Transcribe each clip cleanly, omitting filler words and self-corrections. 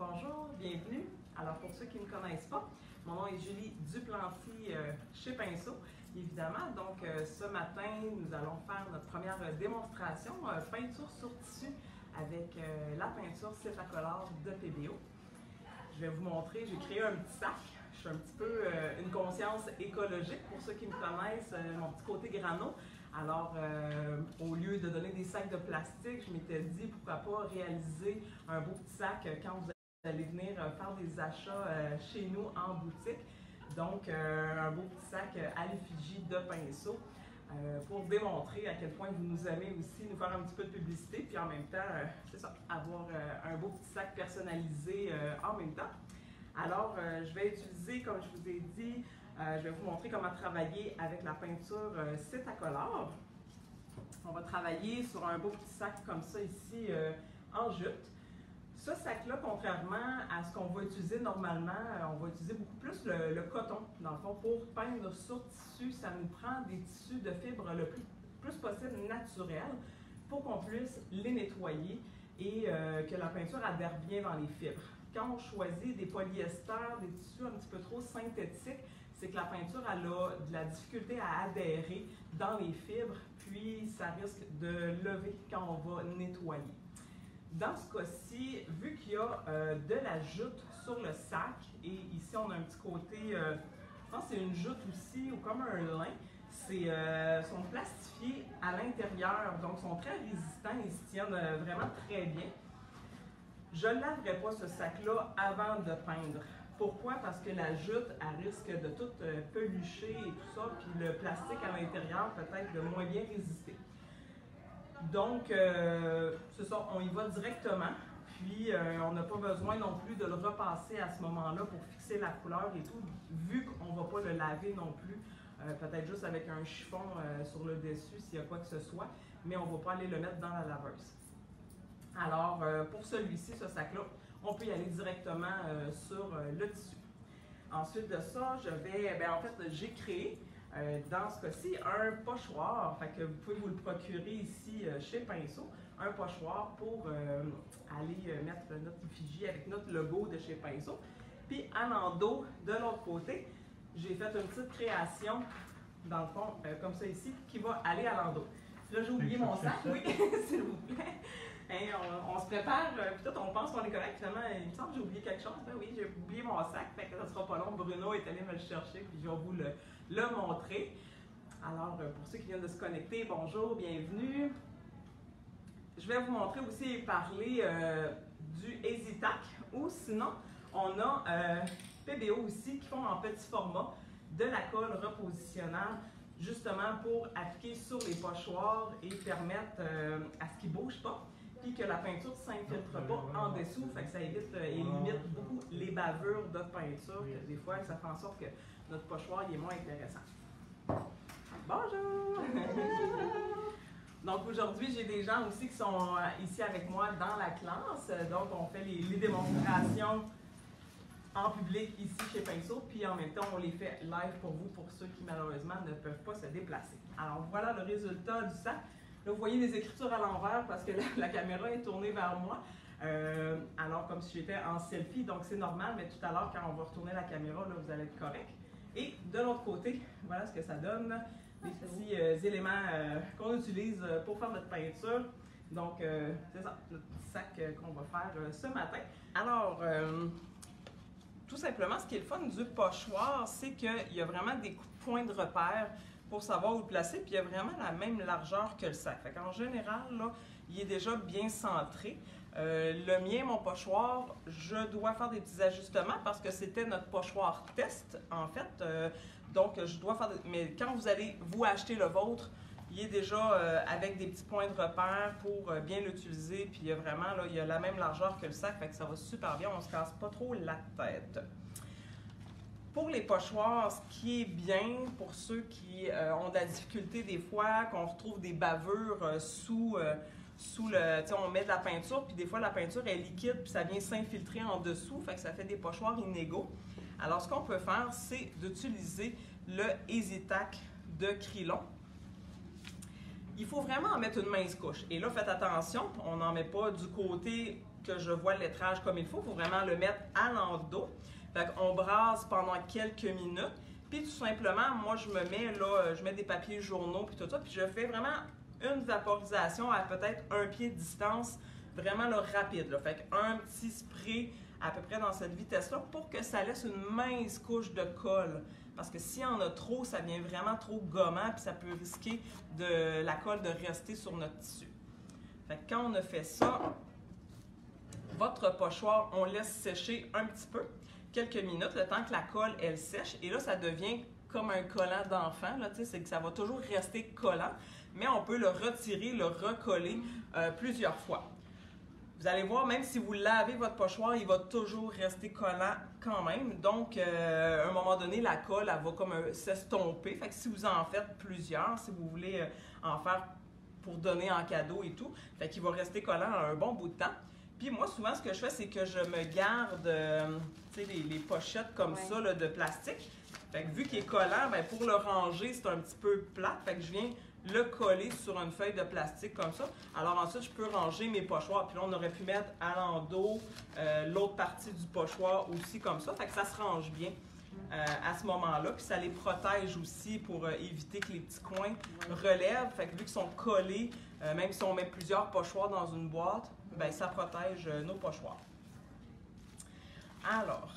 Bonjour, bienvenue. Alors pour ceux qui ne me connaissent pas, mon nom est Julie Duplanty chez Pinceau, évidemment. Donc ce matin, nous allons faire notre première démonstration peinture sur tissu avec la peinture Cetacolor de PBO. Je vais vous montrer, j'ai créé un petit sac. Je suis un petit peu une conscience écologique pour ceux qui me connaissent, mon petit côté grano. Alors, au lieu de donner des sacs de plastique, je m'étais dit pourquoi pas réaliser un beau petit sac quand vous allez venir faire des achats chez nous en boutique. Donc, un beau petit sac à l'effigie de Pinceau pour démontrer à quel point vous nous aimez aussi, nous faire un petit peu de publicité, puis en même temps, c'est ça, avoir un beau petit sac personnalisé en même temps. Alors, je vais utiliser, comme je vous ai dit, je vais vous montrer comment travailler avec la peinture Cetacolor. On va travailler sur un beau petit sac comme ça ici en jute. Ce sac-là, contrairement à ce qu'on va utiliser normalement, on va utiliser beaucoup plus le coton. Dans le fond, pour peindre sur tissu, ça nous prend des tissus de fibres le plus possible naturels pour qu'on puisse les nettoyer et que la peinture adhère bien dans les fibres. Quand on choisit des polyesters, des tissus un petit peu trop synthétiques, c'est que la peinture elle a de la difficulté à adhérer dans les fibres, puis ça risque de lever quand on va nettoyer. Dans ce cas-ci, vu qu'il y a de la jute sur le sac, et ici on a un petit côté, je pense que c'est une jute aussi, ou comme un lin, sont plastifiés à l'intérieur, donc sont très résistants et se tiennent vraiment très bien. Je ne laverai pas ce sac-là avant de peindre. Pourquoi? Parce que la jute, elle risque de tout pelucher et tout ça, puis le plastique à l'intérieur peut-être de moins bien résister. Donc, c'est ça, on y va directement, puis on n'a pas besoin non plus de le repasser à ce moment-là pour fixer la couleur et tout, vu qu'on ne va pas le laver non plus, peut-être juste avec un chiffon sur le dessus s'il y a quoi que ce soit, mais on ne va pas aller le mettre dans la laveuse. Alors, pour celui-ci, ce sac-là, on peut y aller directement sur le tissu. Ensuite de ça, je vais, en fait, j'ai créé, dans ce cas-ci, un pochoir. Fait que vous pouvez vous le procurer ici chez Pinceau, un pochoir pour aller mettre notre effigie avec notre logo de chez Pinceau. Puis à l'endos, de l'autre côté, j'ai fait une petite création, dans le fond, comme ça ici, qui va aller à l'endos. Là, j'ai oublié mon sac, oui, s'il vous plaît. Hein, on se prépare, puis tout, on pense qu'on est correct. Finalement, il me semble que j'ai oublié quelque chose. Ben oui, j'ai oublié mon sac, fait que ça ne sera pas long. Bruno est allé me le chercher, puis je vais vous le montrer. Alors, pour ceux qui viennent de se connecter, bonjour, bienvenue. Je vais vous montrer aussi et parler du EasyTac, ou sinon, on a PBO aussi qui font en petit format de la colle repositionnable, justement pour appliquer sur les pochoirs et permettre à ce qu'ils ne bougent pas, puis que la peinture ne s'infiltre pas en dessous, fait que ça évite et limite beaucoup les bavures de peinture, que des fois ça fait en sorte que notre pochoir est moins intéressant. Bonjour! Donc aujourd'hui, j'ai des gens aussi qui sont ici avec moi dans la classe, donc on fait les démonstrations en public ici chez Pinceau, puis en même temps, on les fait live pour vous, pour ceux qui malheureusement ne peuvent pas se déplacer. Alors voilà le résultat du sac. Là, vous voyez les écritures à l'envers parce que la caméra est tournée vers moi, alors comme si j'étais en selfie, donc c'est normal, mais tout à l'heure, quand on va retourner la caméra, là, vous allez être correct. Et de l'autre côté, voilà ce que ça donne, des petits éléments qu'on utilise pour faire notre peinture. Donc, c'est ça, notre petit sac qu'on va faire ce matin. Alors, tout simplement, ce qui est le fun du pochoir, c'est qu'il y a vraiment des points de repère pour savoir où le placer, puis il y a vraiment la même largeur que le sac. Fait qu'en général, là, il est déjà bien centré. Le mien, mon pochoir, je dois faire des petits ajustements parce que c'était notre pochoir test, en fait. Donc, je dois faire mais quand vous allez vous acheter le vôtre, il est déjà avec des petits points de repère pour bien l'utiliser. Puis il y a vraiment, là, il y a la même largeur que le sac, fait que ça va super bien, on ne se casse pas trop la tête. Pour les pochoirs, ce qui est bien pour ceux qui ont de la difficulté des fois, qu'on retrouve des bavures sous le... Tu sais, on met de la peinture, puis des fois la peinture est liquide, puis ça vient s'infiltrer en dessous, fait que ça fait des pochoirs inégaux. Alors, ce qu'on peut faire, c'est d'utiliser le EasyTac de Krylon. Il faut vraiment en mettre une mince couche. Et là, faites attention, on n'en met pas du côté que je vois le lettrage comme il faut. Il faut vraiment le mettre à l'endos. Fait qu'on brasse pendant quelques minutes. Puis tout simplement, moi, je me mets là, je mets des papiers journaux puis tout ça. Puis je fais vraiment une vaporisation à peut-être 1 pied de distance, vraiment là, rapide. Là. Fait qu'un petit spray à peu près dans cette vitesse-là pour que ça laisse une mince couche de colle. Parce que s'il y en a trop, ça devient vraiment trop gommant puis ça peut risquer de la colle de rester sur notre tissu. Fait que quand on a fait ça, votre pochoir, on laisse sécher un petit peu, quelques minutes, le temps que la colle, elle sèche. Et là, ça devient comme un collant d'enfant, c'est que ça va toujours rester collant, mais on peut le retirer, le recoller plusieurs fois. Vous allez voir, même si vous lavez votre pochoir, il va toujours rester collant quand même. Donc, à un moment donné, la colle, elle va comme s'estomper. Fait que si vous en faites plusieurs, si vous voulez en faire pour donner en cadeau et tout, fait qu'il va rester collant un bon bout de temps. Puis moi, souvent, ce que je fais, c'est que je me garde les pochettes comme ça là, de plastique. Fait que vu qu'il est collant, ben, pour le ranger, c'est un petit peu plat. Fait que je viens le coller sur une feuille de plastique comme ça. Alors ensuite, je peux ranger mes pochoirs. Puis là, on aurait pu mettre à l'endos l'autre partie du pochoir aussi comme ça. Fait que ça se range bien à ce moment-là. Puis ça les protège aussi pour éviter que les petits coins relèvent. Fait que vu qu'ils sont collés, même si on met plusieurs pochoirs dans une boîte, ben, ça protège nos pochoirs. Alors,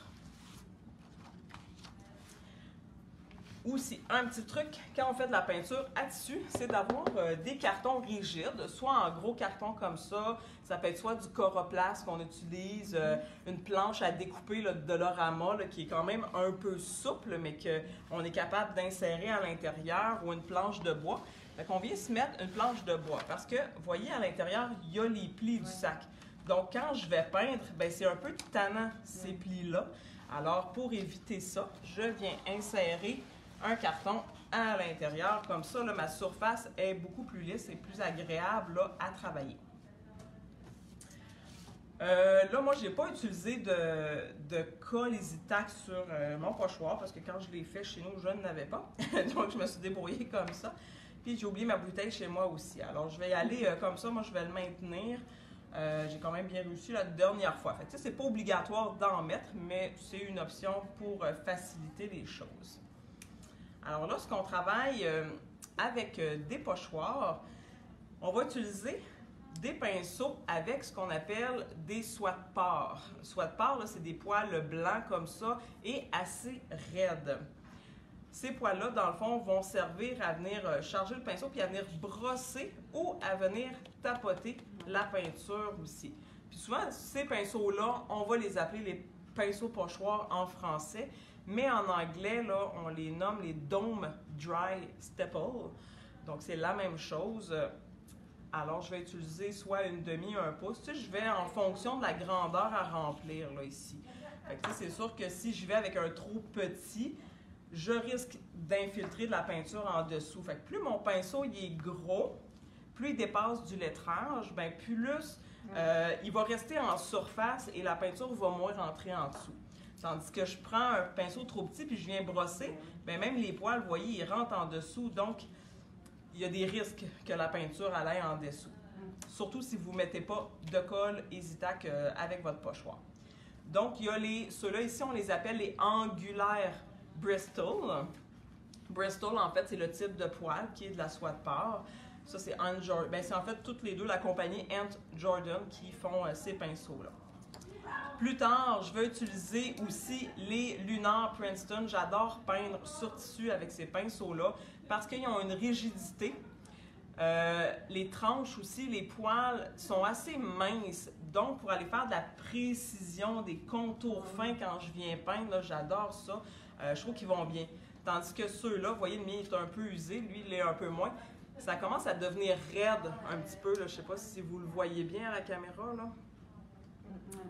aussi, un petit truc, quand on fait de la peinture à tissu, c'est d'avoir des cartons rigides, soit en gros carton comme ça peut être soit du Coroplast qu'on utilise, une planche à découper là, de Dollarama là, qui est quand même un peu souple, mais qu'on est capable d'insérer à l'intérieur, ou une planche de bois. Fait qu'on vient se mettre une planche de bois, parce que, vous voyez, à l'intérieur, il y a les plis du sac. Donc, quand je vais peindre, ben, c'est un peu tannant, ces plis-là. Alors, pour éviter ça, je viens insérer un carton à l'intérieur. Comme ça, là, ma surface est beaucoup plus lisse et plus agréable là, à travailler. Là, moi, je n'ai pas utilisé de colle EasyTac sur mon pochoir parce que quand je l'ai fait chez nous, je n'avais pas. Donc, je me suis débrouillée comme ça. Puis, j'ai oublié ma bouteille chez moi aussi. Alors, je vais y aller comme ça. Moi, je vais le maintenir. J'ai quand même bien réussi la dernière fois. Fait que, c'est pas obligatoire d'en mettre, mais c'est une option pour faciliter les choses. Alors, lorsqu'on travaille avec des pochoirs, on va utiliser des pinceaux avec ce qu'on appelle des soie-de-pare. Soie-de-pare, c'est des poils blancs comme ça et assez raides. Ces poils-là, dans le fond, vont servir à venir charger le pinceau puis à venir brosser ou à venir tapoter la peinture aussi. Puis souvent, ces pinceaux-là, on va les appeler les pinceaux pochoirs en français, mais en anglais, là, on les nomme les Dome Dry Staple. Donc, c'est la même chose. Alors, je vais utiliser soit une demi, un pouce. Tu sais, je vais en fonction de la grandeur à remplir, là, ici. Fait que, c'est sûr que si je vais avec un trop petit, je risque d'infiltrer de la peinture en dessous. Fait que plus mon pinceau il est gros, plus il dépasse du lettrage, ben plus il va rester en surface et la peinture va moins rentrer en dessous. Tandis que je prends un pinceau trop petit puis je viens brosser, ben même les poils, vous voyez, ils rentrent en dessous. Donc, il y a des risques que la peinture aille en dessous. Surtout si vous ne mettez pas de colle EasyTac avec votre pochoir. Donc, il y a ceux-là ici, on les appelle les angulaires Bristol. Bristol, en fait, c'est le type de poil qui est de la soie de pare. Ça, c'est c'est en fait toutes les deux la compagnie Ant Jordan qui font ces pinceaux-là. Plus tard, je vais utiliser aussi les Lunar Princeton. J'adore peindre sur tissu avec ces pinceaux-là parce qu'ils ont une rigidité. Les tranches aussi, les poils sont assez minces. Donc, pour aller faire de la précision, des contours fins quand je viens peindre, j'adore ça. Je trouve qu'ils vont bien. Tandis que ceux-là, vous voyez, le mien est un peu usé, lui, il est un peu moins. Ça commence à devenir raide un petit peu. Là. Je ne sais pas si vous le voyez bien à la caméra, là,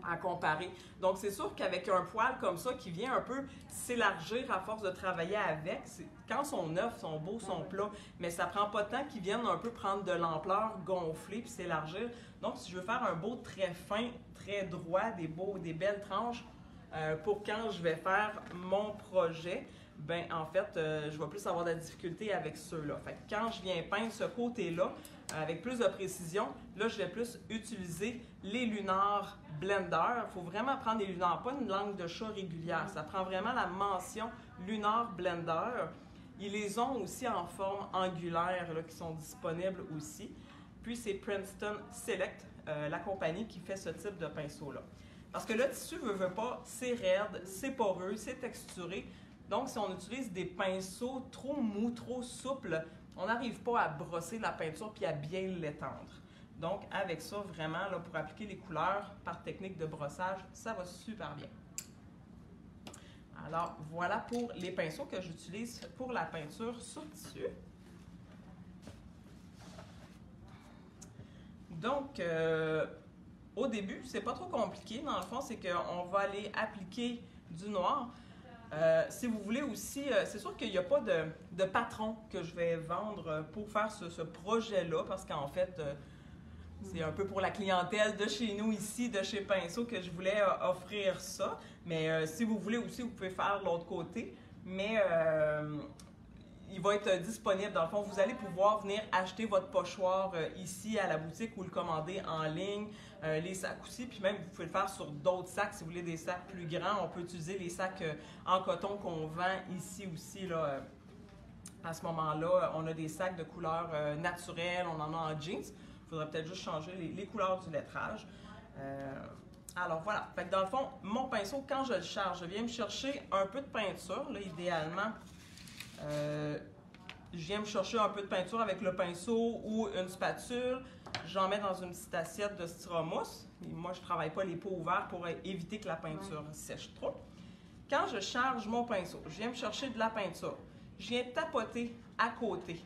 à comparer. Donc, c'est sûr qu'avec un poil comme ça qui vient un peu s'élargir à force de travailler avec, quand ils sont neufs, ils sont beaux, ils sont plats, mais ça prend pas de temps qu'ils viennent un peu prendre de l'ampleur, gonfler puis s'élargir. Donc, si je veux faire un beau très fin, très droit, des belles tranches, pour quand je vais faire mon projet, ben en fait, je vais plus avoir de la difficulté avec ceux-là. Fait que quand je viens peindre ce côté-là, avec plus de précision. Là, je vais plus utiliser les Lunar Blender. Il faut vraiment prendre des Lunar, pas une langue de chat régulière. Ça prend vraiment la mention Lunar Blender. Ils les ont aussi en forme angulaire, là, qui sont disponibles aussi. Puis c'est Princeton Select, la compagnie qui fait ce type de pinceau-là. Parce que le tissu, veut pas, c'est raide, c'est poreux, c'est texturé. Donc, si on utilise des pinceaux trop mous, trop souples, on n'arrive pas à brosser la peinture puis à bien l'étendre. Donc, avec ça, vraiment, là, pour appliquer les couleurs par technique de brossage, ça va super bien. Alors, voilà pour les pinceaux que j'utilise pour la peinture sur tissu. Donc, au début, c'est pas trop compliqué. Dans le fond, c'est qu'on va aller appliquer du noir. Si vous voulez aussi, c'est sûr qu'il n'y a pas de patron que je vais vendre pour faire ce projet-là, parce qu'en fait, c'est un peu pour la clientèle de chez nous ici, de chez Pinceau, que je voulais offrir ça. Mais si vous voulez aussi, vous pouvez faire l'autre côté. Mais il va être disponible. Dans le fond, vous allez pouvoir venir acheter votre pochoir ici à la boutique ou le commander en ligne. Les sacs aussi, puis même vous pouvez le faire sur d'autres sacs si vous voulez des sacs plus grands. On peut utiliser les sacs en coton qu'on vend ici aussi. Là, à ce moment-là, on a des sacs de couleur naturelle, on en a en jeans. Il faudrait peut-être juste changer les couleurs du lettrage. Alors voilà, fait que dans le fond, mon pinceau, quand je le charge, je viens me chercher un peu de peinture, là, idéalement. Je viens me chercher un peu de peinture avec le pinceau ou une spatule. J'en mets dans une petite assiette de styromousse. Et moi, je ne travaille pas les pots ouverts pour éviter que la peinture sèche trop. Quand je charge mon pinceau, je viens me chercher de la peinture. Je viens tapoter à côté.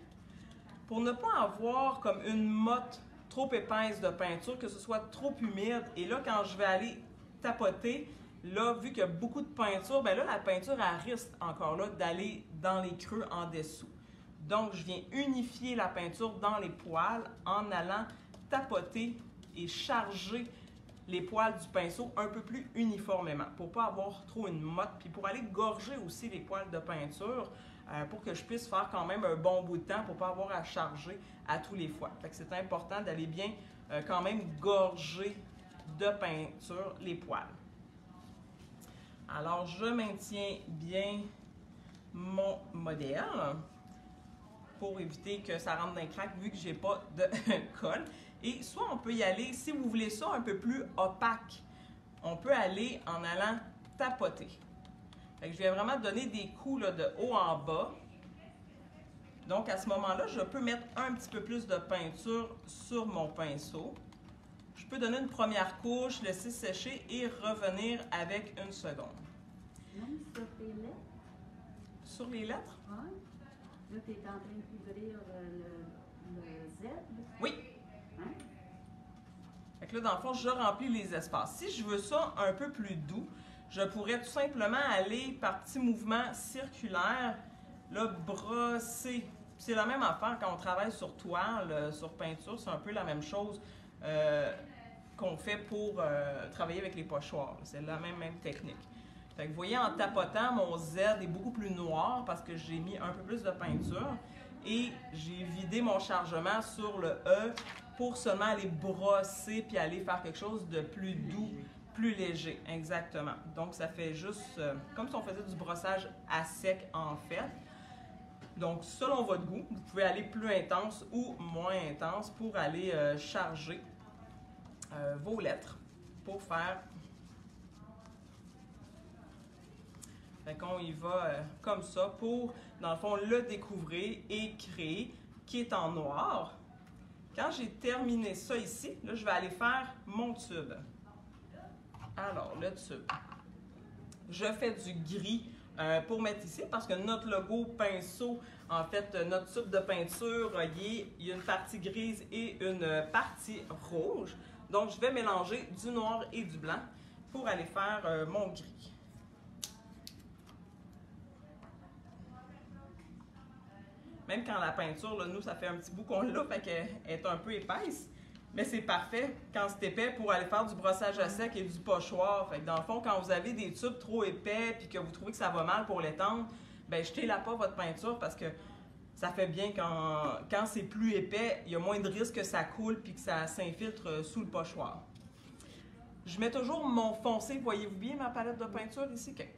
Pour ne pas avoir comme une motte trop épaisse de peinture, que ce soit trop humide. Et là, quand je vais aller tapoter, là, vu qu'il y a beaucoup de peinture, bien là, la peinture, elle risque encore là d'aller dans les creux en dessous. Donc, je viens unifier la peinture dans les poils en allant tapoter et charger les poils du pinceau un peu plus uniformément pour ne pas avoir trop une motte, puis pour aller gorger aussi les poils de peinture pour que je puisse faire quand même un bon bout de temps pour ne pas avoir à charger à tous les fois. Fait que c'est important d'aller bien quand même gorger de peinture les poils. Alors, je maintiens bien mon modèle pour éviter que ça rentre dans les craques vu que je n'ai pas de colle. Et soit on peut y aller, si vous voulez ça un peu plus opaque, on peut aller en allant tapoter. Fait que je vais vraiment donner des coups là, de haut en bas. Donc, à ce moment-là, je peux mettre un petit peu plus de peinture sur mon pinceau. Je peux donner une première couche, laisser sécher et revenir avec une seconde. Même sur tes lettres? Sur les lettres? Oui. Là, tu es en train de couvrir le Z. Oui. Hein? Fait que là, dans le fond, je remplis les espaces. Si je veux ça un peu plus doux, je pourrais tout simplement aller par petits mouvements circulaires, là, brosser. C'est la même affaire quand on travaille sur toile, sur peinture, c'est un peu la même chose qu'on fait pour travailler avec les pochoirs. C'est la même technique. Fait que vous voyez, en tapotant, mon Z est beaucoup plus noir parce que j'ai mis un peu plus de peinture et j'ai vidé mon chargement sur le E pour seulement aller brosser puis aller faire quelque chose de plus doux, plus léger. Exactement. Donc, ça fait juste comme si on faisait du brossage à sec en fait. Donc, selon votre goût, vous pouvez aller plus intense ou moins intense pour aller charger vos lettres pour faire. Fait qu'on y va comme ça pour, dans le fond, le découvrir et créer, qui est en noir. Quand j'ai terminé ça ici, là, je vais aller faire mon tube. Alors, le tube. Je fais du gris pour mettre ici parce que notre logo pinceau, en fait, notre tube de peinture, il y a une partie grise et une partie rouge. Donc, je vais mélanger du noir et du blanc pour aller faire mon gris. Même quand la peinture, là, nous, ça fait un petit bout qu'on l'a, fait qu'elle est un peu épaisse. Mais c'est parfait quand c'est épais pour aller faire du brossage à sec et du pochoir. Fait que dans le fond, quand vous avez des tubes trop épais et que vous trouvez que ça va mal pour l'étendre, ben jetez-la pas votre peinture parce que ça fait bien quand c'est plus épais, il y a moins de risque que ça coule puis que ça s'infiltre sous le pochoir. Je mets toujours mon foncé, voyez-vous bien ma palette de peinture ici? Okay.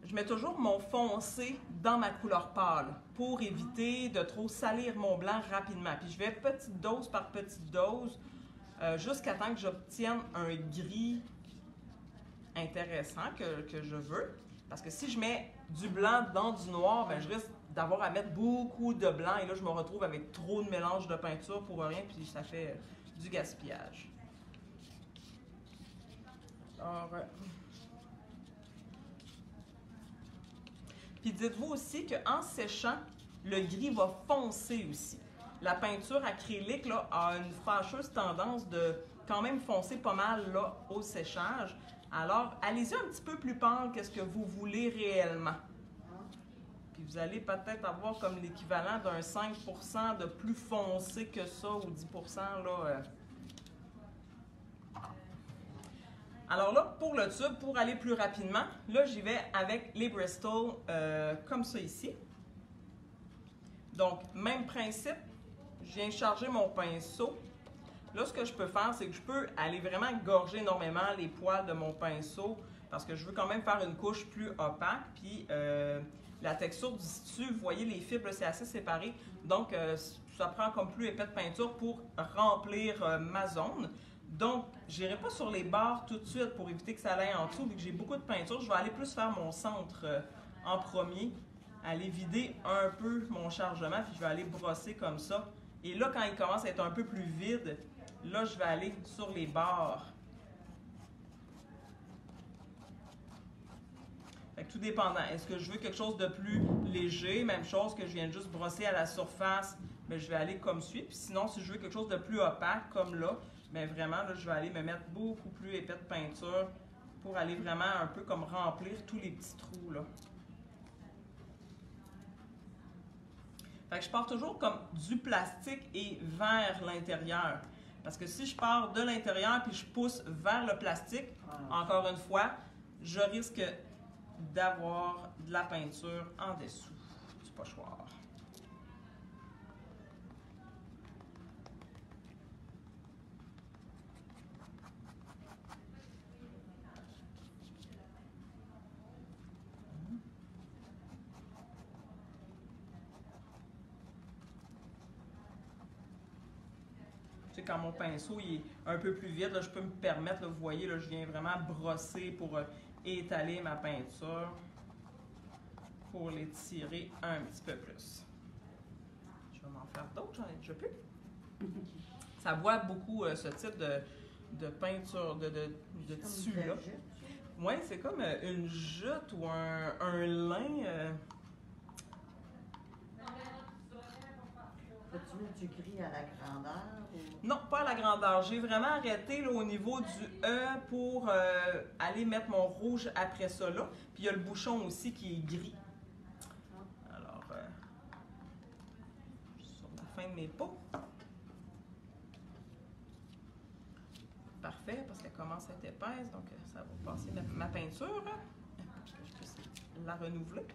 Je mets toujours mon foncé dans ma couleur pâle pour éviter de trop salir mon blanc rapidement. Puis je vais petite dose par petite dose jusqu'à temps que j'obtienne un gris intéressant que je veux. Parce que si je mets du blanc dans du noir, ben je risque d'avoir à mettre beaucoup de blanc et là je me retrouve avec trop de mélange de peinture pour rien puis ça fait du gaspillage. Alors, puis dites-vous aussi qu'en séchant, le gris va foncer aussi. La peinture acrylique là, a une fâcheuse tendance de quand même foncer pas mal là, au séchage. Alors, allez-y un petit peu plus pâle que ce que vous voulez réellement. Puis vous allez peut-être avoir comme l'équivalent d'un 5% de plus foncé que ça, ou 10% là. Alors là, pour le tube, pour aller plus rapidement, là j'y vais avec les Bristol comme ça ici. Donc, même principe, je viens charger mon pinceau. Là, ce que je peux faire, c'est que je peux aller vraiment gorger énormément les poils de mon pinceau parce que je veux quand même faire une couche plus opaque. Puis la texture du tissu, vous voyez, les fibres, c'est assez séparé. Donc, ça prend comme plus épais de peinture pour remplir ma zone. Donc, je n'irai pas sur les barres tout de suite pour éviter que ça aille en dessous. Vu que j'ai beaucoup de peinture, je vais aller plus faire mon centre en premier, aller vider un peu mon chargement, puis je vais aller brosser comme ça. Et là, quand il commence à être un peu plus vide, là, je vais aller sur les barres. Fait que tout dépendant. Est-ce que je veux quelque chose de plus léger? Même chose que je viens juste brosser à la surface, mais je vais aller comme suit. Puis sinon, si je veux quelque chose de plus opaque, comme là, mais vraiment, là, je vais aller me mettre beaucoup plus épais de peinture pour aller vraiment un peu comme remplir tous les petits trous, là. Fait que je pars toujours comme du plastique et vers l'intérieur. Parce que si je pars de l'intérieur puis je pousse vers le plastique, encore une fois, je risque d'avoir de la peinture en dessous du pochoir. Quand mon pinceau il est un peu plus vide, là, je peux me permettre, là, vous voyez, là, je viens vraiment brosser pour étaler ma peinture, pour l'étirer un petit peu plus. Je vais m'en faire d'autres, j'en ai déjà plus. Ça voit beaucoup ce type de peinture, de tissu-là. Oui, c'est comme une jute ou un lin. Peux-tu mettre du gris à la grandeur? Ou... Non, pas à la grandeur. J'ai vraiment arrêté là, au niveau du E pour aller mettre mon rouge après ça là. Puis il y a le bouchon aussi qui est gris. Alors, sur la fin de mes pots. Parfait, parce qu'elle commence à être épaisse, donc ça va passer ma peinture. Pour que je puisse la renouveler.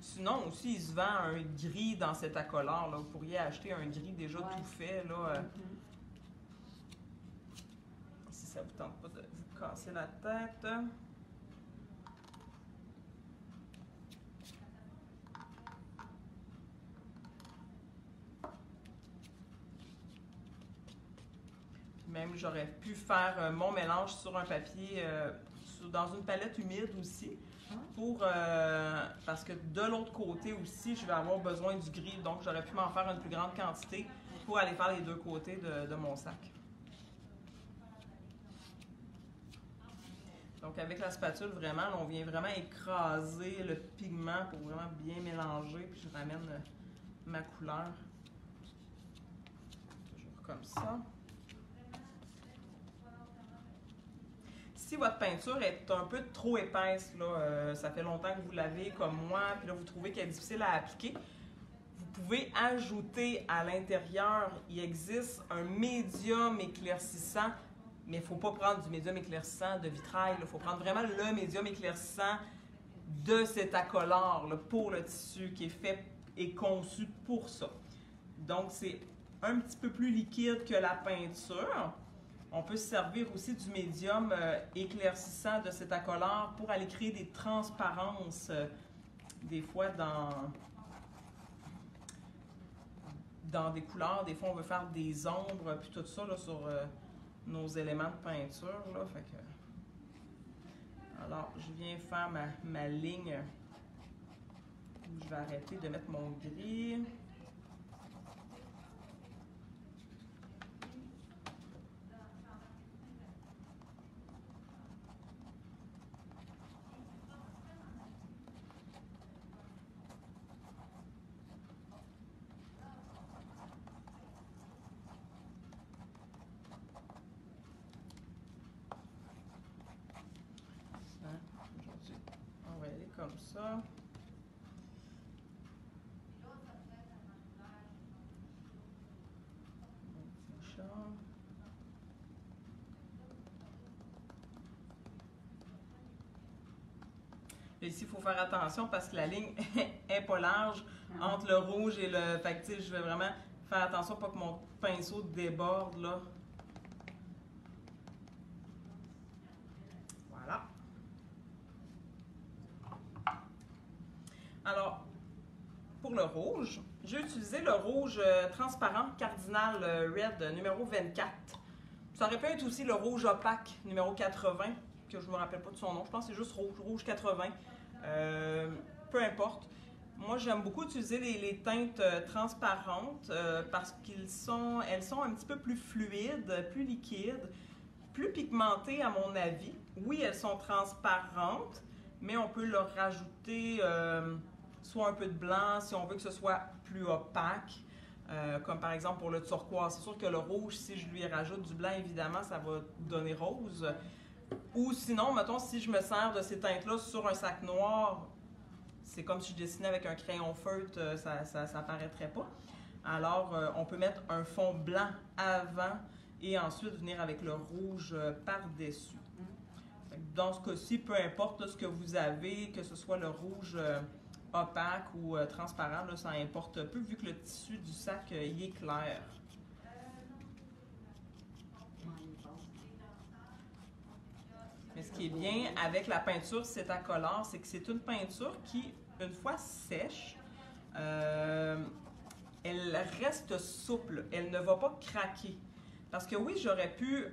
Sinon, aussi, il se vend un gris dans cet accolard. Là. Vous pourriez acheter un gris déjà tout fait. Là, si ça ne vous tente pas de vous casser la tête. Même, j'aurais pu faire mon mélange sur un papier, dans une palette humide aussi. Parce que de l'autre côté aussi, je vais avoir besoin du gris, donc j'aurais pu m'en faire une plus grande quantité pour aller faire les deux côtés de mon sac. Donc avec la spatule, vraiment, là, on vient vraiment écraser le pigment pour vraiment bien mélanger, puis je ramène ma couleur. Toujours comme ça. Si votre peinture est un peu trop épaisse, là, ça fait longtemps que vous l'avez comme moi, puis là vous trouvez qu'elle est difficile à appliquer, vous pouvez ajouter à l'intérieur, il existe un médium éclaircissant, mais il ne faut pas prendre du médium éclaircissant de vitrail, il faut prendre vraiment le médium éclaircissant de cet accolard là, pour le tissu qui est fait et conçu pour ça. Donc, c'est un petit peu plus liquide que la peinture. On peut se servir aussi du médium éclaircissant de cet accolard pour aller créer des transparences, des fois dans des couleurs. Des fois, on veut faire des ombres, puis tout ça là, sur nos éléments de peinture. Là, fait que... Alors, je viens faire ma ligne où je vais arrêter de mettre mon gris. On va aller comme ça. Et ici, il faut faire attention parce que la ligne est pas large entre le rouge et le... Fait que, je vais vraiment faire attention pour pas que mon pinceau déborde, là. Voilà. Alors, pour le rouge, j'ai utilisé le rouge transparent Cardinal Red numéro 24. Ça aurait pu être aussi le rouge opaque numéro 80, que je ne me rappelle pas de son nom. Je pense que c'est juste rouge 80. Peu importe. Moi, j'aime beaucoup utiliser les teintes transparentes parce elles sont un petit peu plus fluides, plus liquides, plus pigmentées à mon avis. Oui, elles sont transparentes, mais on peut leur rajouter soit un peu de blanc si on veut que ce soit plus opaque, comme par exemple pour le turquoise. C'est sûr que le rouge, si je lui rajoute du blanc, évidemment, ça va donner rose. Ou sinon, mettons, si je me sers de ces teintes-là sur un sac noir, c'est comme si je dessinais avec un crayon feutre, ça paraîtrait pas. Alors, on peut mettre un fond blanc avant et ensuite venir avec le rouge par-dessus. Dans ce cas-ci, peu importe là, ce que vous avez, que ce soit le rouge opaque ou transparent, là, ça importe peu vu que le tissu du sac il est clair. Mais ce qui est bien avec la peinture Cetacolor, c'est que c'est une peinture qui, une fois sèche, elle reste souple, elle ne va pas craquer. Parce que oui, j'aurais pu,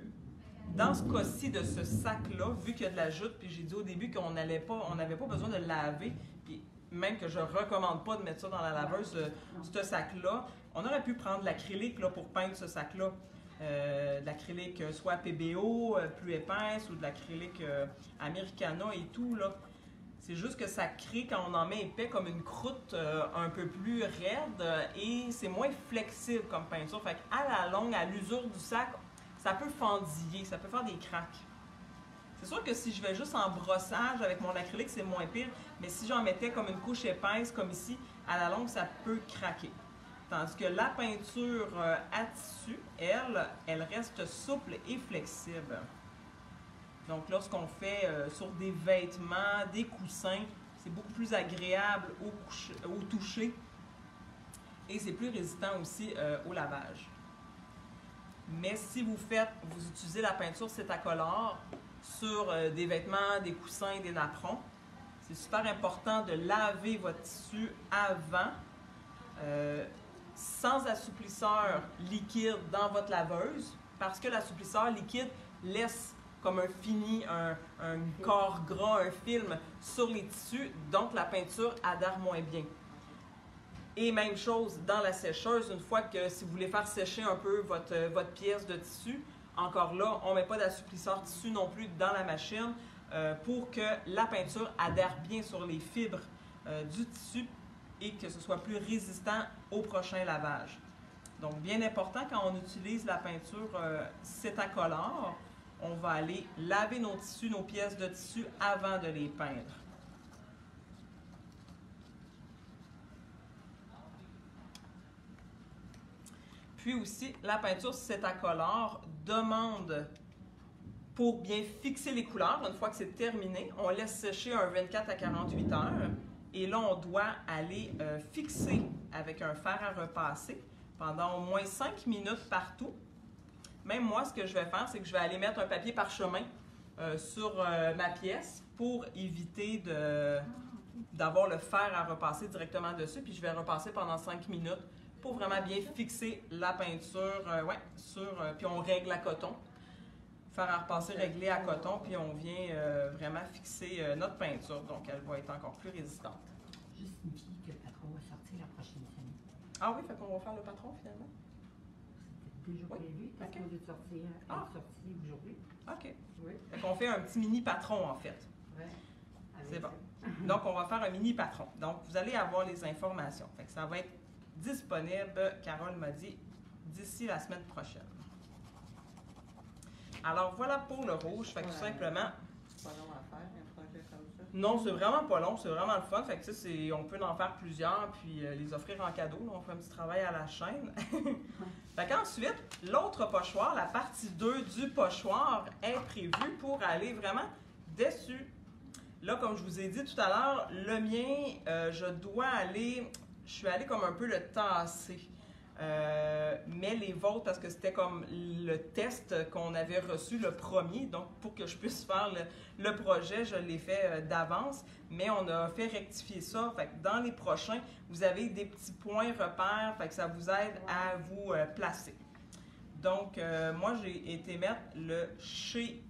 dans ce cas-ci de ce sac-là, vu qu'il y a de la jute, puis j'ai dit au début qu'on n'avait pas besoin de le laver, puis même que je ne recommande pas de mettre ça dans la laveuse, ce sac-là, on aurait pu prendre l'acrylique pour peindre ce sac-là. De l'acrylique soit PBO, plus épaisse, ou de l'acrylique Americana et tout, là. C'est juste que ça crée, quand on en met épais, comme une croûte un peu plus raide et c'est moins flexible comme peinture. Fait qu'à la longue, à l'usure du sac, ça peut fendiller, ça peut faire des craques. C'est sûr que si je vais juste en brossage avec mon acrylique, c'est moins pire, mais si j'en mettais comme une couche épaisse, comme ici, à la longue, ça peut craquer. Tandis que la peinture à tissu, elle reste souple et flexible. Donc, lorsqu'on fait sur des vêtements, des coussins, c'est beaucoup plus agréable au toucher et c'est plus résistant aussi au lavage. Mais si vous utilisez la peinture Cetacolor sur des vêtements, des coussins, des napperons, c'est super important de laver votre tissu avant, sans assouplisseur liquide dans votre laveuse, parce que l'assouplisseur liquide laisse comme un fini, un corps gras, un film sur les tissus, donc la peinture adhère moins bien. Et même chose dans la sécheuse, une fois que si vous voulez faire sécher un peu votre pièce de tissu, encore là, on ne met pas d'assouplisseur tissu non plus dans la machine pour que la peinture adhère bien sur les fibres du tissu et que ce soit plus résistant au prochain lavage. Donc, bien important, quand on utilise la peinture Cetacolor, on va aller laver nos tissus, nos pièces de tissu avant de les peindre. Puis aussi, la peinture, si c'est incolore, demande pour bien fixer les couleurs. Une fois que c'est terminé, on laisse sécher un 24 à 48 heures. Et là, on doit aller fixer avec un fer à repasser pendant au moins 5 minutes partout. Même moi, ce que je vais faire, c'est que je vais aller mettre un papier parchemin sur ma pièce pour éviter d'avoir le fer à repasser directement dessus. Puis je vais repasser pendant 5 minutes pour vraiment bien fixer la peinture. Puis on règle à coton. Fer à repasser réglé à coton, puis on vient vraiment fixer notre peinture. Donc, elle va être encore plus résistante. Juste une fille que le patron va sortir la prochaine semaine. Ah oui, fait qu'on va faire le patron finalement? C'était déjà prévu. T'es supposé sortir. Elle est sortie aujourd'hui. OK. Oui. Fait qu'on fait un petit mini patron en fait. Ouais. C'est bon. Donc, on va faire un mini patron. Donc, vous allez avoir les informations. Fait que ça va être disponible, Carole m'a dit, d'ici la semaine prochaine. Alors, voilà pour le rouge. Fait que tout simplement... C'est pas long à faire, un projet comme ça? Non, c'est vraiment pas long. C'est vraiment le fun. Fait que ça, on peut en faire plusieurs puis les offrir en cadeau. Là, on fait un petit travail à la chaîne. Fait qu'ensuite, l'autre pochoir, la partie 2 du pochoir est prévue pour aller vraiment dessus. Là, comme je vous ai dit tout à l'heure, le mien, je suis allée comme un peu le tasser. Mais les vôtres, parce que c'était comme le test qu'on avait reçu le premier, donc pour que je puisse faire le projet, je l'ai fait d'avance, mais on a fait rectifier ça. Fait que dans les prochains, vous avez des petits points repères, fait que ça vous aide à vous placer. Donc, moi, j'ai été mettre le chez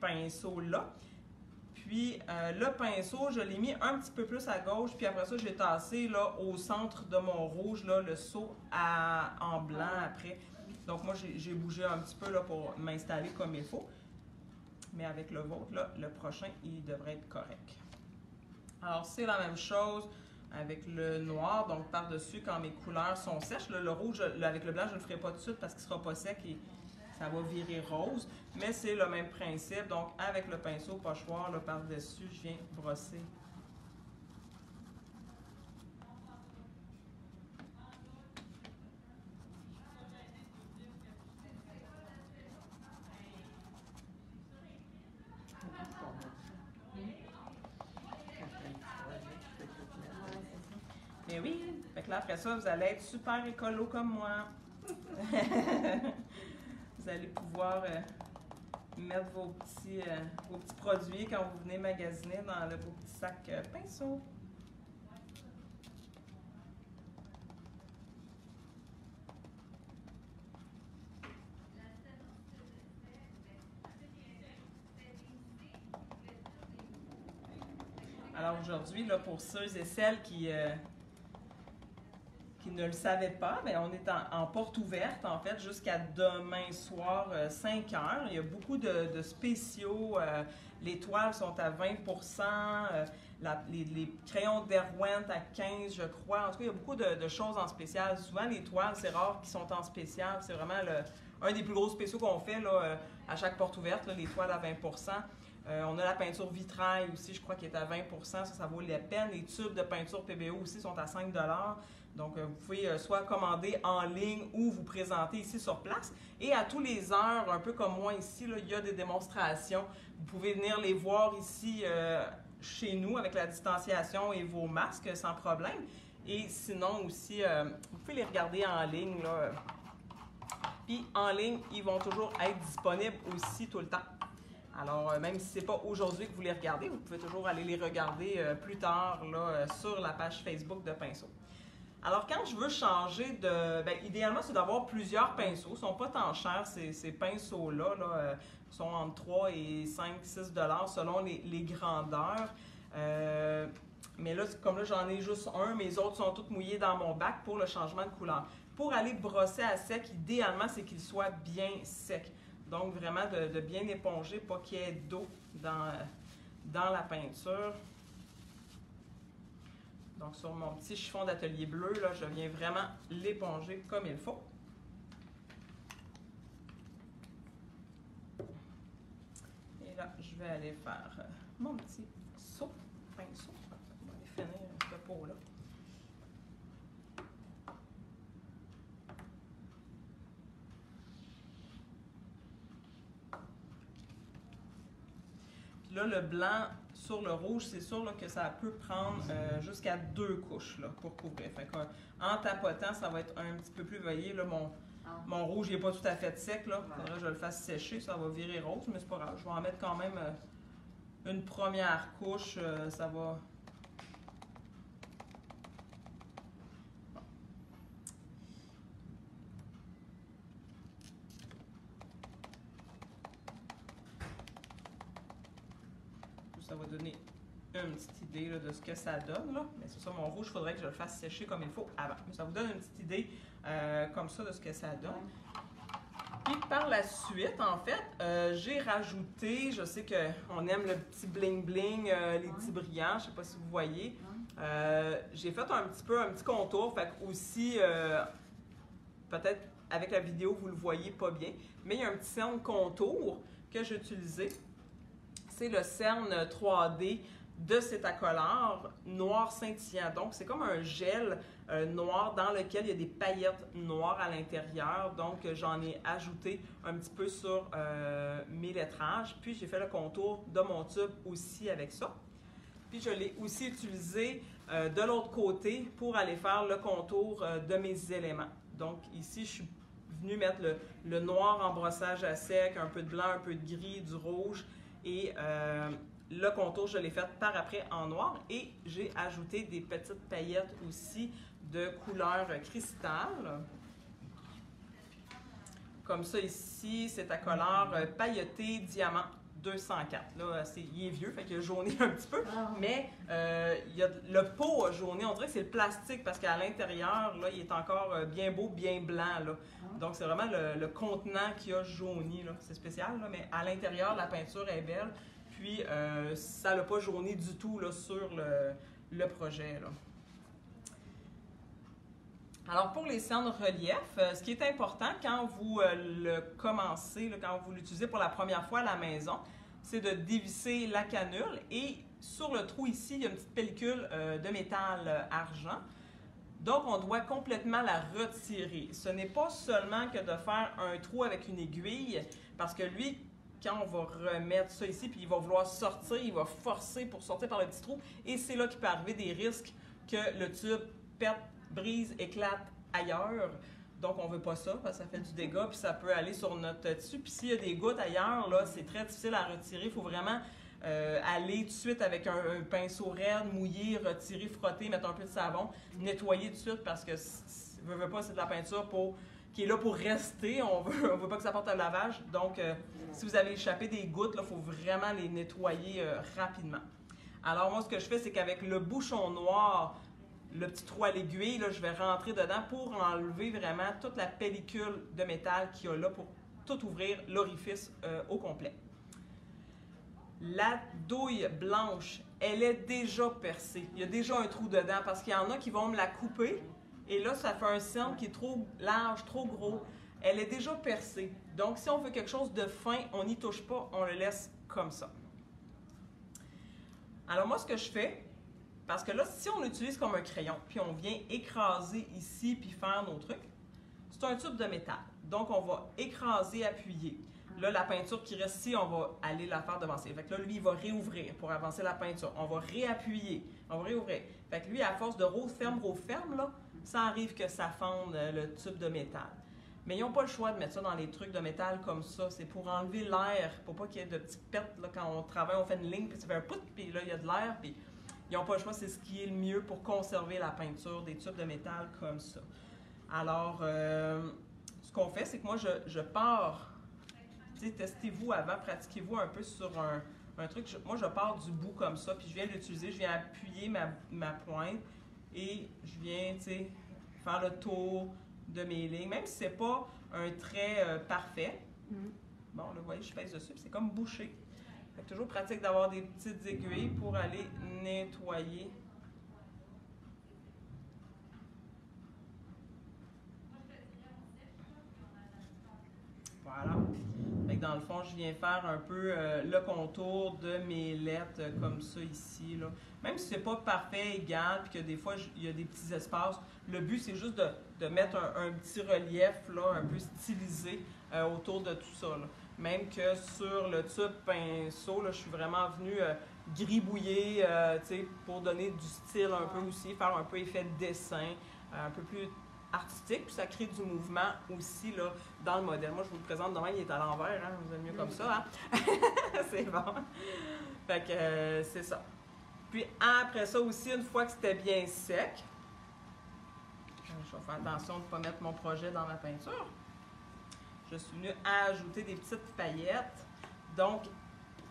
pinceau là. Puis, le pinceau, je l'ai mis un petit peu plus à gauche, puis après ça, j'ai tassé là, au centre de mon rouge, là, le seau en blanc après. Donc, moi, j'ai bougé un petit peu là, pour m'installer comme il faut. Mais avec le vôtre, là, le prochain, il devrait être correct. Alors, c'est la même chose avec le noir. Donc, par-dessus, quand mes couleurs sont sèches, là, le rouge, avec le blanc, je ne le ferai pas tout de suite parce qu'il ne sera pas sec et ça va virer rose, mais c'est le même principe. Donc, avec le pinceau pochoir là, par-dessus, je viens brosser. Mais oui, fait que là, après ça, vous allez être super écolo comme moi. Vous allez pouvoir mettre vos petits produits quand vous venez magasiner dans vos petits sacs pinceau. Alors aujourd'hui, là, pour ceux et celles qui ne le savaient pas, mais on est en porte ouverte, en fait, jusqu'à demain soir, 5 heures. Il y a beaucoup de spéciaux. Les toiles sont à 20 les crayons d'Erwent à 15 je crois. En tout cas, il y a beaucoup de choses en spécial. Souvent, les toiles, c'est rare qu'ils sont en spécial. C'est vraiment un des plus gros spéciaux qu'on fait là, à chaque porte ouverte, là, les toiles à 20 on a la peinture vitrail aussi, je crois, qui est à 20 ça vaut la peine. Les tubes de peinture PBO aussi sont à 5 Donc, vous pouvez soit commander en ligne ou vous présenter ici sur place. Et à tous les heures, un peu comme moi ici, là, il y a des démonstrations. Vous pouvez venir les voir ici chez nous avec la distanciation et vos masques sans problème. Et sinon aussi, vous pouvez les regarder en ligne, là. Puis en ligne, ils vont toujours être disponibles aussi tout le temps. Alors, même si ce n'est pas aujourd'hui que vous les regardez, vous pouvez toujours aller les regarder plus tard là, sur la page Facebook de Pinceau. Alors, quand je veux changer idéalement, c'est d'avoir plusieurs pinceaux. Ils ne sont pas tant chers, ces pinceaux-là. Là, sont entre 3 et 5, 6 $ selon les grandeurs. Mais là, comme là, j'en ai juste un, mes autres sont toutes mouillées dans mon bac pour le changement de couleur. Pour aller brosser à sec, idéalement, c'est qu'il soit bien sec. Donc, vraiment de bien éponger, pas qu'il y ait d'eau dans la peinture. Donc, sur mon petit chiffon d'atelier bleu, là, je viens vraiment l'éponger comme il faut. Et là, je vais aller faire mon petit seau, pinceau. On va aller finir ce pot-là. là, le blanc sur le rouge, c'est sûr là, que ça peut prendre jusqu'à 2 couches là, pour couvrir. Fait qu'en tapotant, ça va être un petit peu plus, vous voyez, là, mon rouge n'est pas tout à fait sec. Là. Faudrait que je le fasse sécher, ça va virer rose, mais c'est pas grave. Je vais en mettre quand même une première couche, ça va... Ça va donner une petite idée là, de ce que ça donne. Là. Mais c'est ça, mon rouge, il faudrait que je le fasse sécher comme il faut avant. Mais ça vous donne une petite idée comme ça de ce que ça donne. Puis par la suite, en fait, j'ai rajouté, je sais qu'on aime le petit bling-bling, les petits brillants, je ne sais pas si vous voyez. J'ai fait un petit contour, fait que aussi, peut-être avec la vidéo, vous ne le voyez pas bien, mais il y a un petit cerne contour que j'ai utilisé. C'est le cerne 3D de Cetacolor noir scintillant. Donc, c'est comme un gel noir dans lequel il y a des paillettes noires à l'intérieur. Donc, j'en ai ajouté un petit peu sur mes lettrages. Puis, j'ai fait le contour de mon tube aussi avec ça. Puis, je l'ai aussi utilisé de l'autre côté pour aller faire le contour de mes éléments. Donc, ici, je suis venue mettre le noir en brossage à sec, un peu de blanc, un peu de gris, du rouge. Et le contour, je l'ai fait par après en noir et j'ai ajouté des petites paillettes aussi de couleur cristal. Comme ça ici, Cetacolor pailleté diamant 204. Là, il est vieux, fait qu'il a jauni un petit peu, mais le pot a jauni. On dirait que c'est le plastique parce qu'à l'intérieur, là, il est encore bien beau, bien blanc. Là. Donc, c'est vraiment le contenant qui a jauni. C'est spécial, là, mais à l'intérieur, la peinture est belle. Puis, ça n'a pas jauni du tout là, sur le projet. Là. Alors, pour les cernes relief, ce qui est important quand vous le commencez, là, quand vous l'utilisez pour la première fois à la maison, c'est de dévisser la canule. Et sur le trou ici, il y a une petite pellicule de métal argent. Donc, on doit complètement la retirer. Ce n'est pas seulement que de faire un trou avec une aiguille, parce que lui, quand on va remettre ça ici, puis il va vouloir sortir, il va forcer pour sortir par le petit trou, et c'est là qu'il peut arriver des risques que le tube pète, brise, éclate ailleurs. Donc, on ne veut pas ça, parce que ça fait du dégât, puis ça peut aller sur notre tissu. Puis s'il y a des gouttes ailleurs, là, c'est très difficile à retirer. Il faut vraiment aller tout de suite avec un pinceau raide, mouiller, retirer, frotter, mettre un peu de savon, nettoyer tout de suite parce que veut pas, c'est de la peinture qui est là pour rester. On veut pas que ça porte à lavage. Donc, si vous avez échappé des gouttes, il faut vraiment les nettoyer rapidement. Alors, moi, ce que je fais, c'est qu'avec le bouchon noir, le petit trou à l'aiguille, je vais rentrer dedans pour enlever vraiment toute la pellicule de métal qu'il y a là pour tout ouvrir l'orifice au complet. La douille blanche, elle est déjà percée. Il y a déjà un trou dedans parce qu'il y en a qui vont me la couper et là, ça fait un cerne qui est trop large, trop gros. Elle est déjà percée. Donc, si on veut quelque chose de fin, on n'y touche pas, on le laisse comme ça. Alors, moi, ce que je fais, parce que là, si on l'utilise comme un crayon, puis on vient écraser ici, puis faire nos trucs, c'est un tube de métal. Donc, on va écraser, appuyer. Là, la peinture qui reste ici, on va aller la faire devancer. Fait que là, lui, il va réouvrir pour avancer la peinture. On va réappuyer, on va réouvrir. Fait que lui, à force de roue ferme, là, ça arrive que ça fonde le tube de métal. Mais ils n'ont pas le choix de mettre ça dans les trucs de métal comme ça. C'est pour enlever l'air, pour pas qu'il y ait de petites pertes. Là, quand on travaille, on fait une ligne, puis ça fait un pout, puis là, il y a de l'air, puis ils n'ont pas le choix. C'est ce qui est le mieux pour conserver la peinture des tubes de métal comme ça. Alors, ce qu'on fait, c'est que moi, je pars. Testez-vous avant, pratiquez-vous un peu sur un truc. Moi, je pars du bout comme ça, puis je viens l'utiliser, je viens appuyer ma pointe et je viens, faire le tour de mes lignes, même si ce n'est pas un trait parfait. Bon, là, vous voyez, je pèse dessus, c'est comme bouché. C'est toujours pratique d'avoir des petites aiguilles pour aller nettoyer. Voilà. Fait que dans le fond, je viens faire un peu le contour de mes lettres comme ça ici. Là. Même si c'est pas parfait, égal, puis que des fois, il y a des petits espaces, le but, c'est juste de mettre un petit relief là, un peu stylisé autour de tout ça. Là. Même que sur le tube pinceau, là, je suis vraiment venue gribouiller, pour donner du style un peu aussi, faire un peu effet de dessin, un peu plus artistique, puis ça crée du mouvement aussi là, dans le modèle. Moi, je vous le présente demain, il est à l'envers, hein? Vous aimez mieux comme ça, hein? C'est bon. Fait que c'est ça. Puis après ça aussi, une fois que c'était bien sec, je vais faire attention de ne pas mettre mon projet dans ma peinture. Je suis venue ajouter des petites paillettes. Donc,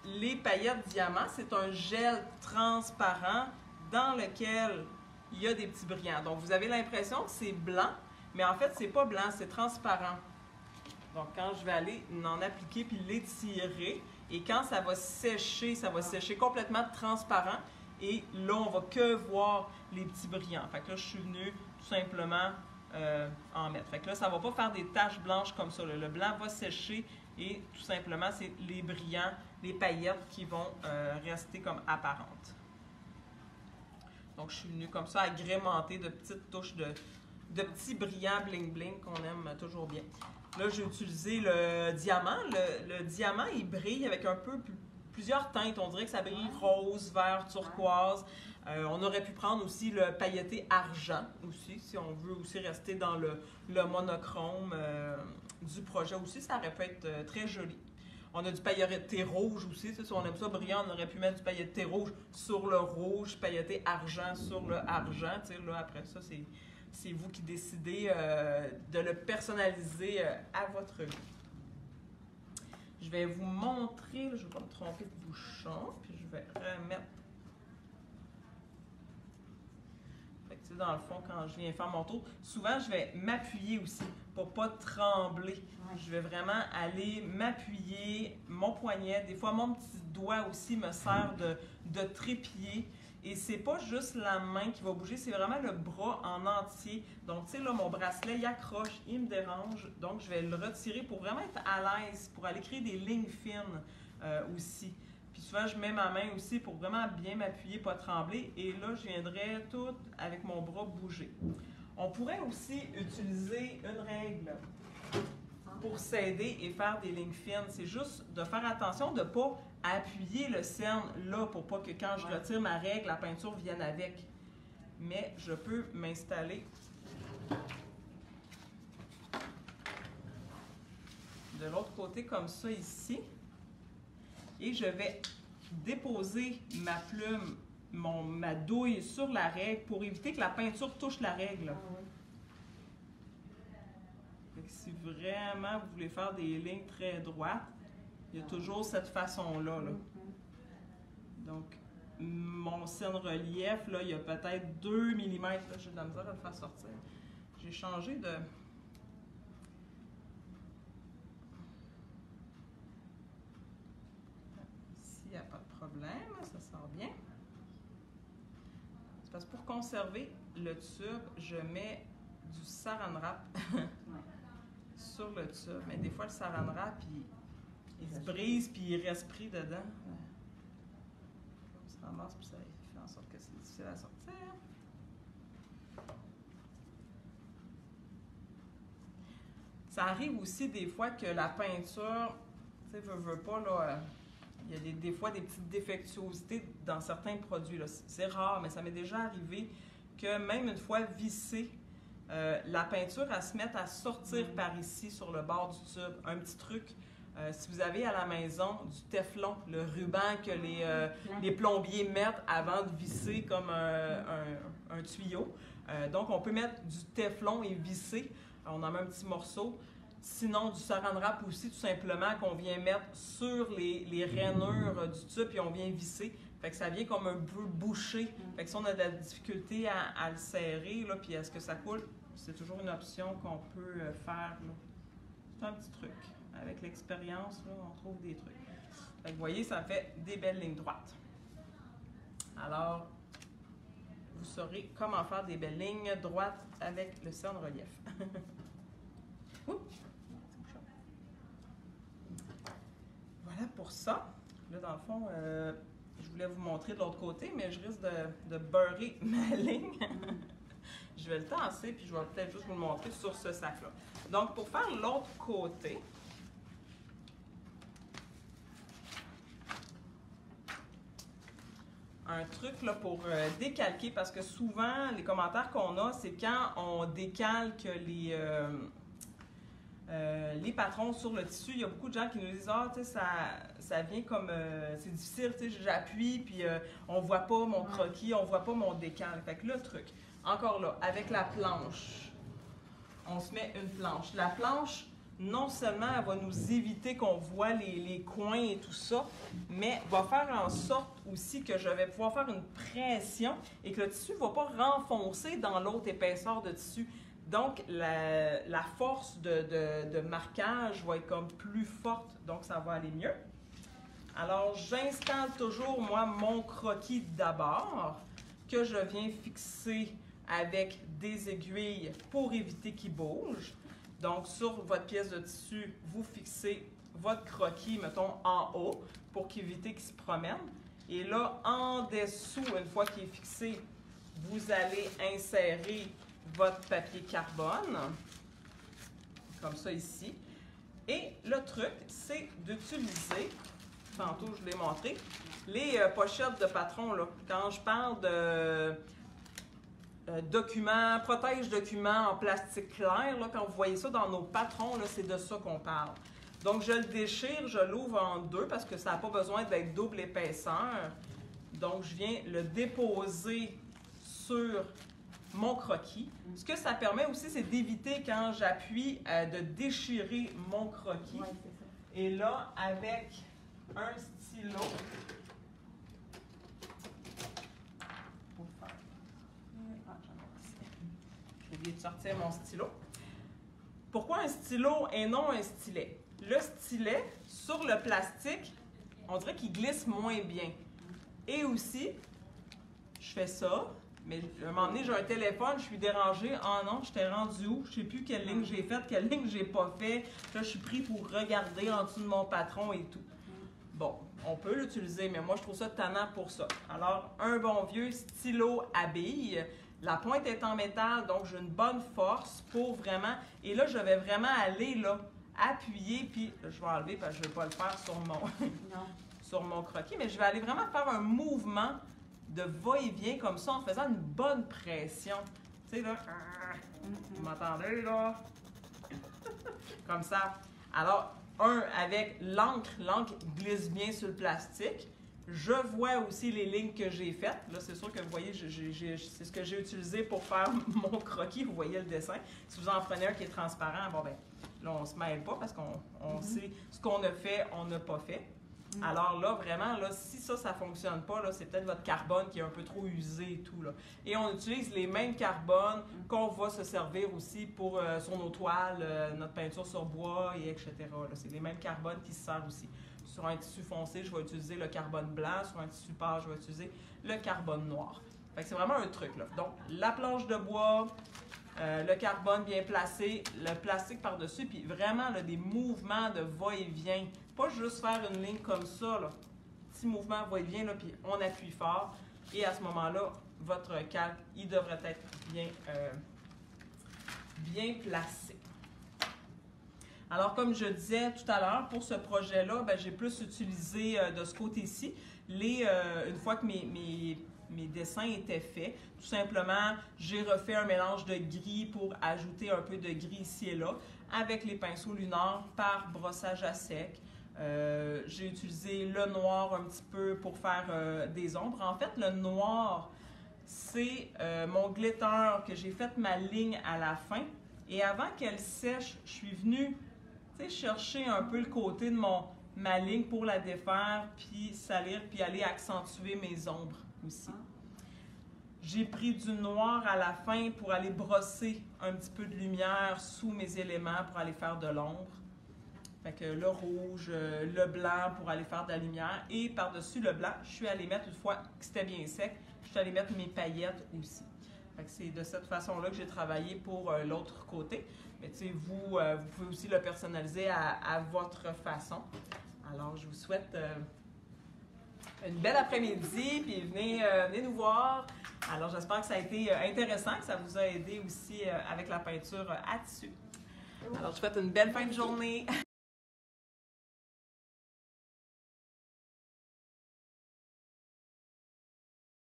les paillettes diamants, c'est un gel transparent dans lequel il y a des petits brillants. Donc, vous avez l'impression que c'est blanc, mais en fait, c'est pas blanc, c'est transparent. Donc, quand je vais aller en appliquer puis l'étirer, et quand ça va sécher complètement transparent, et là, on va que voir les petits brillants. Fait que là, je suis venue tout simplement en mettre. Fait que là, ça ne va pas faire des taches blanches comme ça. Là. Le blanc va sécher et tout simplement, c'est les brillants, les paillettes qui vont rester comme apparentes. Donc, je suis venue comme ça agrémenter de petites touches de petits brillants bling-bling qu'on aime toujours bien. Là, j'ai utilisé le diamant. Le diamant, il brille avec un peu plusieurs teintes. On dirait que ça brille rose, vert, turquoise. On aurait pu prendre aussi le pailleté argent aussi, si on veut aussi rester dans le monochrome du projet aussi. Ça aurait pu être très joli. On a du pailleté rouge aussi. Si on aime ça brillant, on aurait pu mettre du pailleté rouge sur le rouge, pailleté argent sur le argent. Là, après ça, c'est vous qui décidez de le personnaliser à votre goût. Je vais vous montrer, je ne vais pas me tromper de bouchon, puis je vais remettre. Fait que, dans le fond, quand je viens faire mon tour, souvent je vais m'appuyer aussi pour ne pas trembler. Je vais vraiment aller m'appuyer, mon poignet, des fois mon petit doigt aussi me sert de trépied. Et c'est pas juste la main qui va bouger, c'est vraiment le bras en entier. Donc, tu sais, là, mon bracelet, il accroche, il me dérange. Donc, je vais le retirer pour vraiment être à l'aise, pour aller créer des lignes fines aussi. Puis souvent, je mets ma main aussi pour vraiment bien m'appuyer, pas trembler. Et là, je viendrai tout avec mon bras bouger. On pourrait aussi utiliser une règle pour s'aider et faire des lignes fines. C'est juste de faire attention de ne pas appuyer le cerne là pour pas que quand je retire ma règle, la peinture vienne avec. Mais je peux m'installer de l'autre côté comme ça ici. Et je vais déposer ma plume, ma douille sur la règle pour éviter que la peinture touche la règle. Si vraiment vous voulez faire des lignes très droites, il y a toujours cette façon-là. Là. Donc, mon cerne relief, là, il y a peut-être 2 mm. J'ai de la misère à le faire sortir. J'ai changé de... Ici, il n'y a pas de problème. Ça sort bien. C'est parce que pour conserver le tube, je mets du saran wrap sur le tube. Mais des fois, le saran wrap, il se brise puis il reste pris dedans. On se ramasse puis ça fait en sorte que c'est difficile à sortir. Ça arrive aussi des fois que la peinture, tu sais, veut pas, là, il y a des fois des petites défectuosités dans certains produits. C'est rare, mais ça m'est déjà arrivé que même une fois vissée, la peinture, elle se met à sortir par ici, sur le bord du tube. Un petit truc, si vous avez à la maison du téflon, le ruban que les plombiers mettent avant de visser comme un tuyau. Donc, on peut mettre du téflon et visser. On en met un petit morceau. Sinon, du saran wrap aussi, tout simplement, qu'on vient mettre sur les rainures du tube et on vient visser. Fait que ça vient comme un peu bouché. Fait que si on a de la difficulté à le serrer, là, puis à ce que ça coule, c'est toujours une option qu'on peut faire. C'est un petit truc. Avec l'expérience, on trouve des trucs. Fait que vous voyez, ça fait des belles lignes droites. Alors, vous saurez comment faire des belles lignes droites avec le cerne relief. Voilà pour ça. Là, dans le fond, je voulais vous montrer de l'autre côté, mais je risque de beurrer ma ligne. Je vais le tasser, puis je vais peut-être juste vous le montrer sur ce sac-là. Donc, pour faire l'autre côté, un truc là, pour décalquer, parce que souvent, les commentaires qu'on a, c'est quand on décalque les patrons sur le tissu. Il y a beaucoup de gens qui nous disent « Ah, tu sais, ça vient comme... c'est difficile, tu sais, j'appuie, puis on voit pas mon croquis, on voit pas mon décalque. » Fait que le truc, encore là, avec la planche, on se met une planche. La planche, non seulement elle va nous éviter qu'on voit les coins et tout ça, mais va faire en sorte aussi que je vais pouvoir faire une pression et que le tissu ne va pas renfoncer dans l'autre épaisseur de tissu. Donc, la force de marquage va être comme plus forte, donc ça va aller mieux. Alors, j'installe toujours, moi, mon croquis d'abord, que je viens fixer avec des aiguilles pour éviter qu'il bouge. Donc, sur votre pièce de tissu, vous fixez votre croquis, mettons, en haut pour éviter qu'il se promène. Et là, en dessous, une fois qu'il est fixé, vous allez insérer votre papier carbone, comme ça ici. Et le truc, c'est d'utiliser, tantôt je l'ai montré, les pochettes de patron, là. Quand je parle de documents, protège-documents en plastique clair, là, quand vous voyez ça dans nos patrons, c'est de ça qu'on parle. Donc, je le déchire, je l'ouvre en deux parce que ça n'a pas besoin d'être double épaisseur. Donc, je viens le déposer sur mon croquis. Ce que ça permet aussi, c'est d'éviter, quand j'appuie, de déchirer mon croquis. Oui, c'est ça. Et là, avec un stylo, j'ai oublié de sortir mon stylo. Pourquoi un stylo et non un stylet? Le stylet, sur le plastique, on dirait qu'il glisse moins bien. Et aussi, je fais ça, mais à un moment donné, j'ai un téléphone, je suis dérangée. Ah non, j'étais rendue où? Je ne sais plus quelle ligne j'ai faite, quelle ligne j'ai pas fait. Là, je suis pris pour regarder en dessous de mon patron et tout. Bon, on peut l'utiliser, mais moi, je trouve ça tannant pour ça. Alors, un bon vieux stylo à billes. La pointe est en métal, donc j'ai une bonne force pour vraiment... Et là, je vais vraiment aller là, appuyer, puis je vais enlever parce que je ne vais pas le faire sur sur mon croquis, mais je vais aller vraiment faire un mouvement de va-et-vient comme ça en faisant une bonne pression. Tu sais, là, vous m'entendez, là? Comme ça. Alors, avec l'encre glisse bien sur le plastique. Je vois aussi les lignes que j'ai faites. Là, c'est sûr que vous voyez, c'est ce que j'ai utilisé pour faire mon croquis. Vous voyez le dessin. Si vous en prenez un qui est transparent, bon ben, là, on ne se mêle pas parce qu'on sait ce qu'on a fait, on n'a pas fait. Alors là, vraiment, là, si ça ne fonctionne pas, là, c'est peut-être votre carbone qui est un peu trop usé et tout. Là. Et on utilise les mêmes carbones qu'on va se servir aussi pour, sur nos toiles, notre peinture sur bois, et etc. C'est les mêmes carbones qui se servent aussi. Sur un tissu foncé, je vais utiliser le carbone blanc. Sur un tissu pâle, je vais utiliser le carbone noir. Fait que c'est vraiment un truc, là. Donc, la planche de bois, le carbone bien placé, le plastique par-dessus, puis vraiment là, des mouvements de va-et-vient. Pas juste faire une ligne comme ça, là. Petit mouvement va-et-vient, là, puis on appuie fort. Et à ce moment-là, votre calque, il devrait être bien placé. Alors, comme je disais tout à l'heure, pour ce projet-là, ben, j'ai plus utilisé de ce côté-ci, une fois que mes dessins étaient faits, tout simplement, j'ai refait un mélange de gris pour ajouter un peu de gris ici et là, avec les pinceaux lunaires par brossage à sec. J'ai utilisé le noir un petit peu pour faire des ombres. En fait, le noir, c'est mon glitter que j'ai fait ma ligne à la fin. Et avant qu'elle sèche, je suis venue chercher un peu le côté de ma ligne pour la défaire, puis salir, puis aller accentuer mes ombres aussi. J'ai pris du noir à la fin pour aller brosser un petit peu de lumière sous mes éléments pour aller faire de l'ombre. Fait que le rouge, le blanc pour aller faire de la lumière. Et par-dessus le blanc, je suis allée mettre, une fois que c'était bien sec, je suis allée mettre mes paillettes aussi. Fait que c'est de cette façon-là que j'ai travaillé pour l'autre côté. Mais tu sais, vous pouvez aussi le personnaliser à votre façon. Alors, je vous souhaite une belle après-midi, puis venez nous voir. Alors, j'espère que ça a été intéressant, que ça vous a aidé aussi avec la peinture à tissu. Alors, je vous souhaite une belle fin de journée.